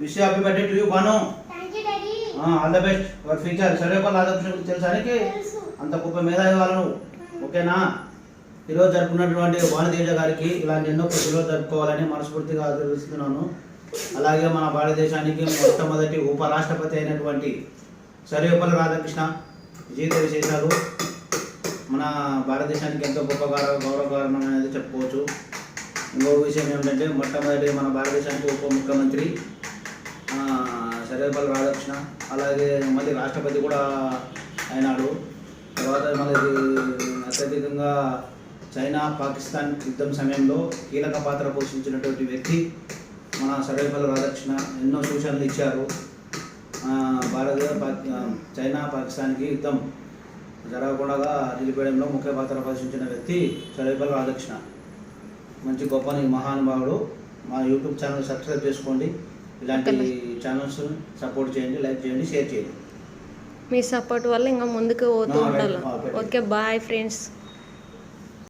Wish happy birthday to you Banu. All the best for future. Sarvepalli Radhakrishna గురించి తెలుసానికి అంత గొప్ప మేధావి వాళ్ళను. ఓకేనా? ఈరోజు జరుపుకున్నటువంటి భానుతేజ గారికి ఇలాంటి ఎన్నో పుట్టినరోజు జరుపుకోవాలని మనస్ఫూర్తిగా ఆశీర్వదిస్తున్నాను. అలాగే మన భారతదేశానికి మొట్టమొదటి ఉపరాష్ట్రపతి అయినటువంటి సర్వేపల్లి రాధాకృష్ణ జీవిత విశేషాలు మన భారతదేశానికి ఎంతో గొప్ప గౌరవకారణం అనేది చెప్పుకోవచ్చు. ఇంకో విషయం ఏమిటంటే మొట్టమొదటి మన భారతదేశానికి ఉప ముఖ్యమంత్రి సర్వేపల్లి రాధాకృష్ణ. అలాగే మళ్ళీ రాష్ట్రపతి కూడా అయినాడు. తర్వాత మళ్ళీ అత్యధికంగా చైనా పాకిస్తాన్ యుద్ధం సమయంలో కీలక పాత్ర పోషించినటువంటి వ్యక్తి మన సర్వేపల్లి రాధాకృష్ణ. ఎన్నో సూచనలు ఇచ్చారు. చైనా పాకిస్తాన్కి యుద్ధం జరగకుండా నిలిపేయడంలో ముఖ్య పాత్ర పోషించిన వ్యక్తి సర్వేపల్లి రాధాకృష్ణ. మంచి గొప్ప మహానుభావుడు. మా యూట్యూబ్ ఛానల్ సబ్స్క్రైబ్ చేసుకోండి. ఇలాంటి ఛానల్స్ సపోర్ట్ చేయండి, లైక్ చేయండి, షేర్ చేయండి. మీ సపోర్ట్ వల్ల ఇంకా ముందుకు పోతూ ఉండాలి. Okay, bye friends.